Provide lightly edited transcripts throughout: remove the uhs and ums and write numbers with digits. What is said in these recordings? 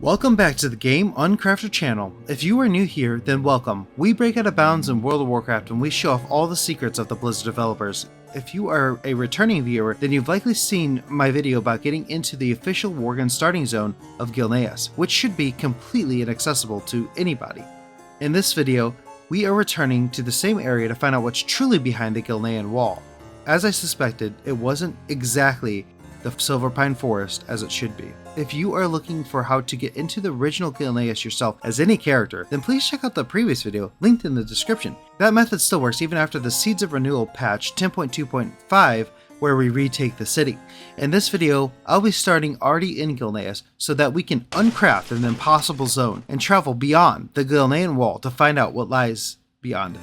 Welcome back to the Game Uncrafted channel. If you are new here, then welcome. We break out of bounds in World of Warcraft and we show off all the secrets of the Blizzard developers. If you are a returning viewer, then you've likely seen my video about getting into the official worgen starting zone of Gilneas, which should be completely inaccessible to anybody. In this video, we are returning to the same area to find out what's truly behind the Gilnean wall. As I suspected, it wasn't exactly the Silverpine Forest as it should be. If you are looking for how to get into the original Gilneas yourself as any character, then please check out the previous video linked in the description. That method still works even after the Seeds of Renewal patch 10.2.5 where we retake the city. In this video, I'll be starting already in Gilneas so that we can uncraft an impossible zone and travel beyond the Gilnean wall to find out what lies beyond it.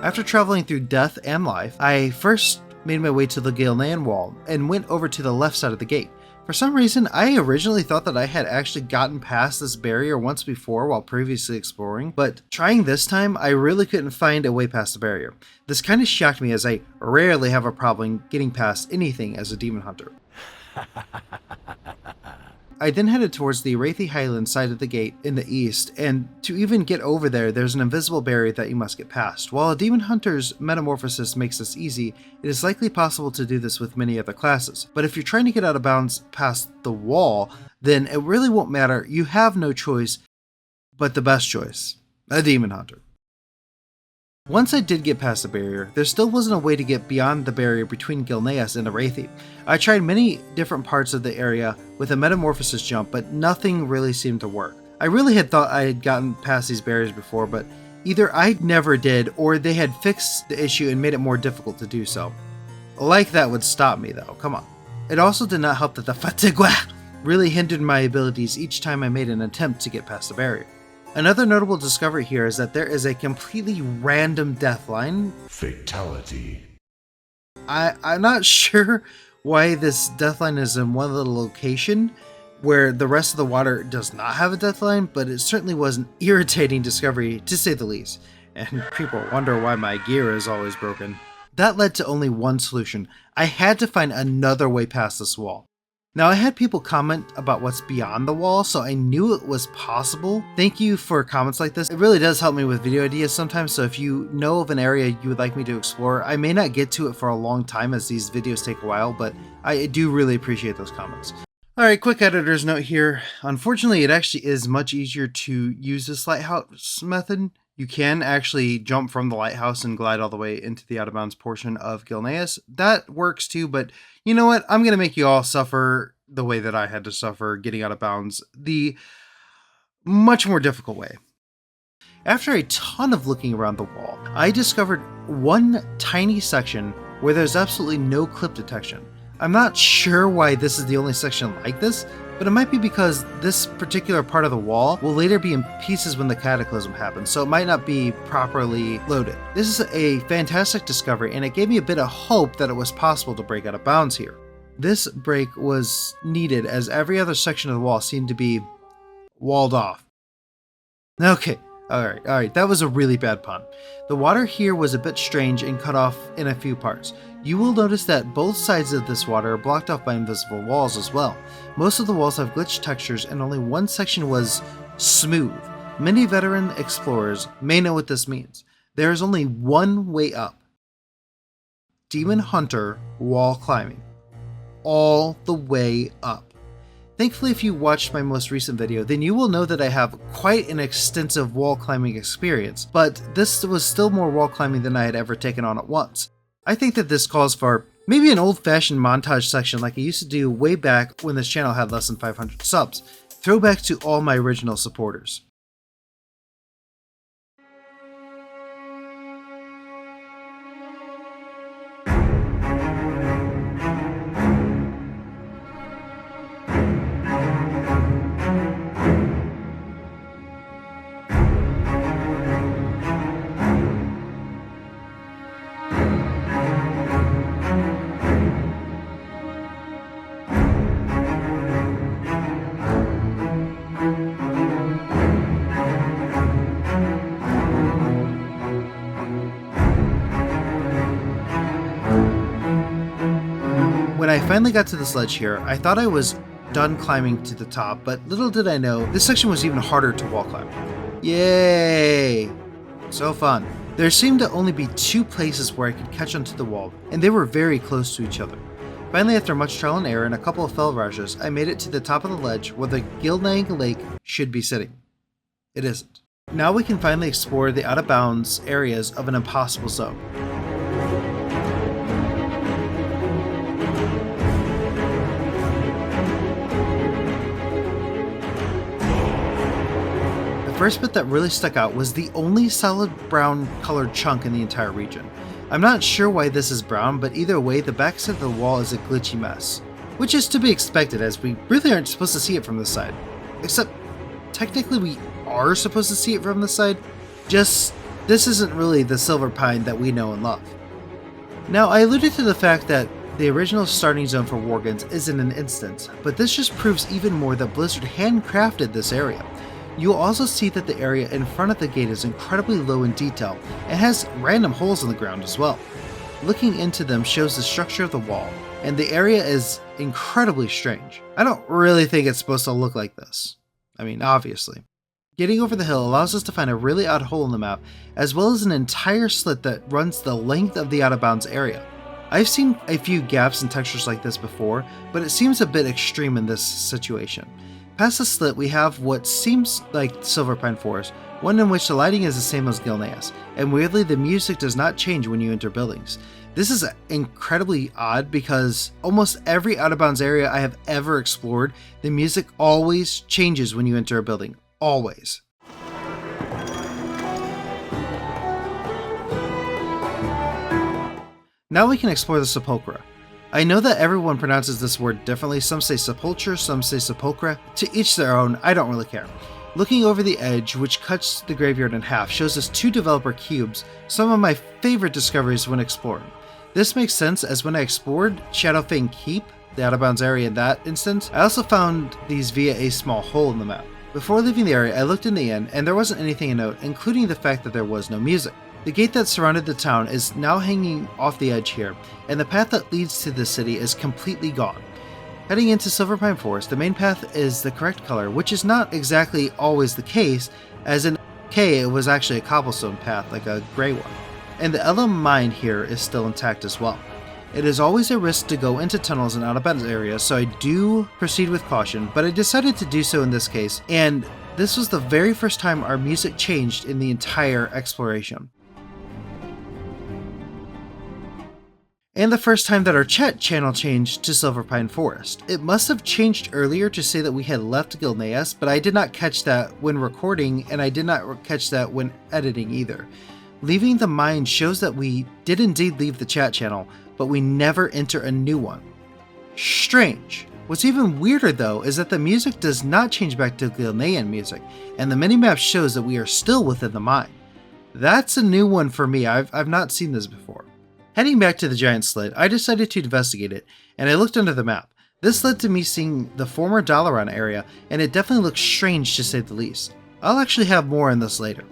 After traveling through death and life, I first made my way to the Gilnean wall and went over to the left side of the gate. For some reason, I originally thought that I had actually gotten past this barrier once before while previously exploring, but trying this time, I really couldn't find a way past the barrier. This kind of shocked me as I rarely have a problem getting past anything as a demon hunter. I then headed towards the Wraithy Highlands side of the gate in the east, and to even get over there, there's an invisible barrier that you must get past. While a demon hunter's metamorphosis makes this easy, it is likely possible to do this with many other classes. But if you're trying to get out of bounds past the wall, then it really won't matter. You have no choice but the best choice, a demon hunter. Once I did get past the barrier, there still wasn't a way to get beyond the barrier between Gilneas and Wraithy. I tried many different parts of the area with a metamorphosis jump, but nothing really seemed to work. I really had thought I had gotten past these barriers before, but either I never did or they had fixed the issue and made it more difficult to do so. Like that would stop me though, come on. It also did not help that the fatigue really hindered my abilities each time I made an attempt to get past the barrier. Another notable discovery here is that there is a completely random death line. Fatality. I'm not sure why this death line is in one little location where the rest of the water does not have a death line, but it certainly was an irritating discovery to say the least. And people wonder why my gear is always broken. That led to only one solution. I had to find another way past this wall. Now, I had people comment about what's beyond the wall, so I knew it was possible. Thank you for comments like this. It really does help me with video ideas sometimes, so if you know of an area you would like me to explore, I may not get to it for a long time as these videos take a while, but I do really appreciate those comments. Alright, quick editor's note here. Unfortunately, it actually is much easier to use this lighthouse method. You can actually jump from the lighthouse and glide all the way into the out of bounds portion of Gilneas. That works too, but you know what? I'm going to make you all suffer the way that I had to suffer getting out of bounds, the much more difficult way. After a ton of looking around the wall, I discovered one tiny section where there's absolutely no clip detection. I'm not sure why this is the only section like this, but it might be because this particular part of the wall will later be in pieces when the Cataclysm happens, so it might not be properly loaded. This is a fantastic discovery, and it gave me a bit of hope that it was possible to break out of bounds here. This break was needed as every other section of the wall seemed to be walled off. Okay, alright, that was a really bad pun. The water here was a bit strange and cut off in a few parts. You will notice that both sides of this water are blocked off by invisible walls as well. Most of the walls have glitched textures and only one section was smooth. Many veteran explorers may know what this means. There is only one way up. Demon Hunter wall climbing. All the way up. Thankfully, if you watched my most recent video, then you will know that I have quite an extensive wall climbing experience, but this was still more wall climbing than I had ever taken on at once. I think that this calls for maybe an old-fashioned montage section like I used to do way back when this channel had less than 500 subs. Throwback to all my original supporters. When I finally got to this ledge here, I thought I was done climbing to the top, but little did I know, this section was even harder to wall climb. Yay! So fun. There seemed to only be 2 places where I could catch onto the wall, and they were very close to each other. Finally, after much trial and error and a couple of fell rushes, I made it to the top of the ledge where the Gilneas lake should be sitting. It isn't. Now we can finally explore the out-of-bounds areas of an impossible zone. The first bit that really stuck out was the only solid brown colored chunk in the entire region. I'm not sure why this is brown, but either way, the backside of the wall is a glitchy mess. Which is to be expected, as we really aren't supposed to see it from this side. Except, technically we are supposed to see it from this side, just this isn't really the silver pine that we know and love. Now, I alluded to the fact that the original starting zone for worgens isn't an instance, but this just proves even more that Blizzard handcrafted this area. You'll also see that the area in front of the gate is incredibly low in detail and has random holes in the ground as well. Looking into them shows the structure of the wall, and the area is incredibly strange. I don't really think it's supposed to look like this. I mean, obviously. Getting over the hill allows us to find a really odd hole in the map, as well as an entire slit that runs the length of the out-of-bounds area. I've seen a few gaps and textures like this before, but it seems a bit extreme in this situation. Past the slit, we have what seems like Silver Pine Forest, one in which the lighting is the same as Gilneas, and weirdly the music does not change when you enter buildings. This is incredibly odd because almost every out-of-bounds area I have ever explored, the music always changes when you enter a building. Always. Now we can explore the sepulchra. I know that everyone pronounces this word differently, some say sepulchre, some say sepulchra. To each their own, I don't really care. Looking over the edge, which cuts the graveyard in half, shows us 2 developer cubes, some of my favorite discoveries when exploring. This makes sense as when I explored Shadowfang Keep, the out-of-bounds area in that instance, I also found these via a small hole in the map. Before leaving the area, I looked in the inn, and there wasn't anything to note, including the fact that there was no music. The gate that surrounded the town is now hanging off the edge here, and the path that leads to the city is completely gone. Heading into Silver Pine Forest, the main path is the correct color, which is not exactly always the case, as in K it was actually a cobblestone path, like a gray one. And the Elm mine here is still intact as well. It is always a risk to go into tunnels and out-of-bounds areas, so I do proceed with caution, but I decided to do so in this case, and this was the very first time our music changed in the entire exploration. And the first time that our chat channel changed to Silver Pine Forest. It must have changed earlier to say that we had left Gilneas, but I did not catch that when recording, and I did not catch that when editing either. Leaving the mine shows that we did indeed leave the chat channel, but we never enter a new one. Strange. What's even weirder though is that the music does not change back to Gilnean music, and the minimap shows that we are still within the mine. That's a new one for me, I've not seen this before. Heading back to the giant slit, I decided to investigate it, and I looked under the map. This led to me seeing the former Dalaran area, and it definitely looks strange to say the least. I'll actually have more on this later.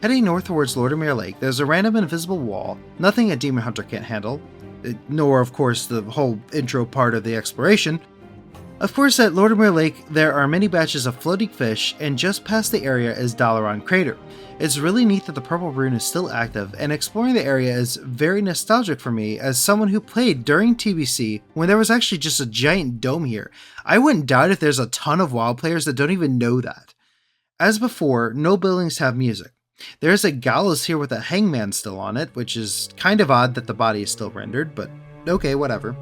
Heading north towards Lordermere Lake, there's a random invisible wall, nothing a demon hunter can't handle, nor of course the whole intro part of the exploration. Of course, at Lordermere Lake, there are many batches of floating fish, and just past the area is Dalaran Crater. It's really neat that the purple rune is still active, and exploring the area is very nostalgic for me as someone who played during TBC when there was actually just a giant dome here. I wouldn't doubt if there's a ton of WoW players that don't even know that. As before, no buildings have music. There's a gallows here with a hangman still on it, which is kind of odd that the body is still rendered, but okay, whatever.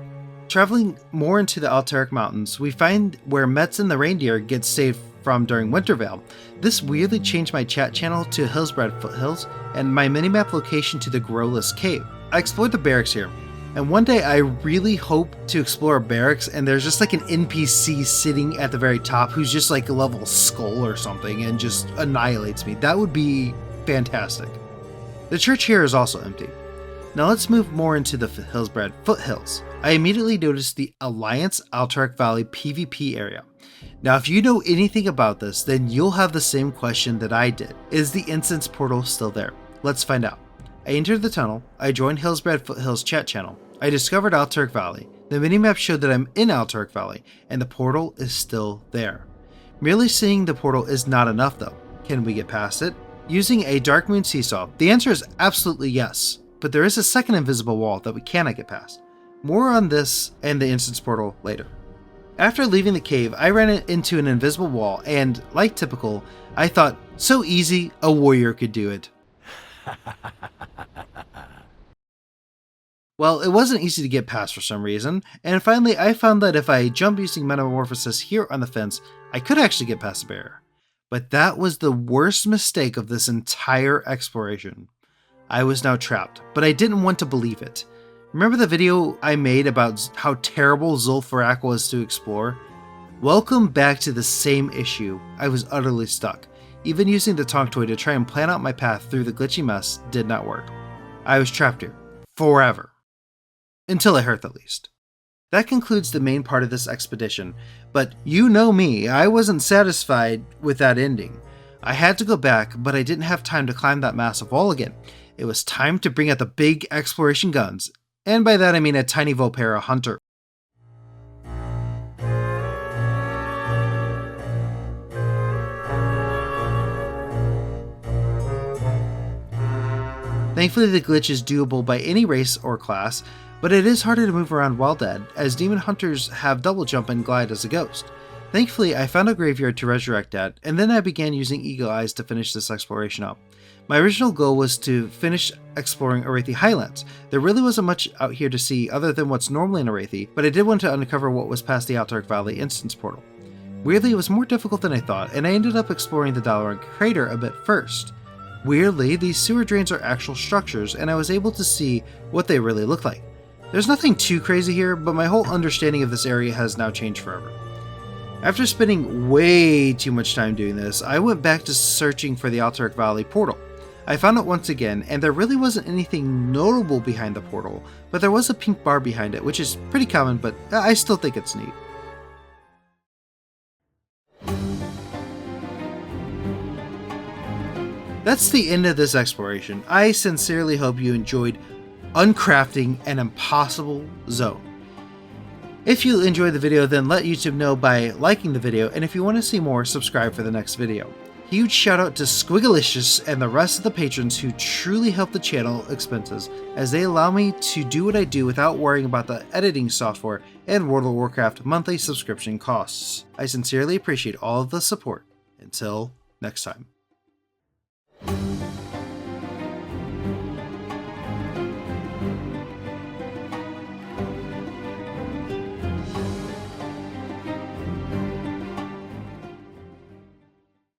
Traveling more into the Alterac Mountains, we find where Metz and the reindeer get saved from during Wintervale. This weirdly changed my chat channel to Hillsbrad Foothills and my minimap location to the Growless Cave. I explored the barracks here, and one day I really hope to explore a barracks and there's just like an NPC sitting at the very top who's just like a level skull or something and just annihilates me. That would be fantastic. The church here is also empty. Now let's move more into the Hillsbrad Foothills. I immediately noticed the Alliance Alterac Valley PvP area. Now if you know anything about this, then you'll have the same question that I did. Is the instance portal still there? Let's find out. I entered the tunnel, I joined Hillsbrad Foothills chat channel, I discovered Alterac Valley, The minimap showed that I'm in Alterac Valley, and the portal is still there. Merely seeing the portal is not enough though. Can we get past it? Using a Dark Moon Seesaw, the answer is absolutely yes, but there is a second invisible wall that we cannot get past. More on this and the instance portal later. After leaving the cave, I ran into an invisible wall and, like typical, I thought, so easy, a warrior could do it. Well, it wasn't easy to get past for some reason, and finally I found that if I jump using Metamorphosis here on the fence, I could actually get past the barrier. But that was the worst mistake of this entire exploration. I was now trapped, but I didn't want to believe it. Remember the video I made about how terrible Zul'Farrak was to explore? Welcome back to the same issue. I was utterly stuck. Even using the Tonk toy to try and plan out my path through the glitchy mess did not work. I was trapped here. Forever. Until I hurt at least. That concludes the main part of this expedition, but you know me, I wasn't satisfied with that ending. I had to go back, but I didn't have time to climb that massive wall again. It was time to bring out the big exploration guns, and by that I mean a tiny Volpera hunter. Thankfully the glitch is doable by any race or class, but it is harder to move around while dead, as demon hunters have double jump and glide as a ghost. Thankfully, I found a graveyard to resurrect at, and then I began using Eagle Eyes to finish this exploration up. My original goal was to finish exploring Arathi Highlands. There really wasn't much out here to see other than what's normally in Arathi, but I did want to uncover what was past the Alterac Valley instance portal. Weirdly, it was more difficult than I thought, and I ended up exploring the Dalaran crater a bit first. Weirdly, these sewer drains are actual structures, and I was able to see what they really look like. There's nothing too crazy here, but my whole understanding of this area has now changed forever. After spending way too much time doing this, I went back to searching for the Alterac Valley portal. I found it once again, and there really wasn't anything notable behind the portal, but there was a pink bar behind it, which is pretty common, but I still think it's neat. That's the end of this exploration. I sincerely hope you enjoyed uncrafting an impossible zone. If you enjoyed the video, then let YouTube know by liking the video, and if you want to see more, subscribe for the next video. Huge shout out to Squiggalicious and the rest of the patrons who truly help the channel expenses, as they allow me to do what I do without worrying about the editing software and World of Warcraft monthly subscription costs. I sincerely appreciate all of the support. Until next time.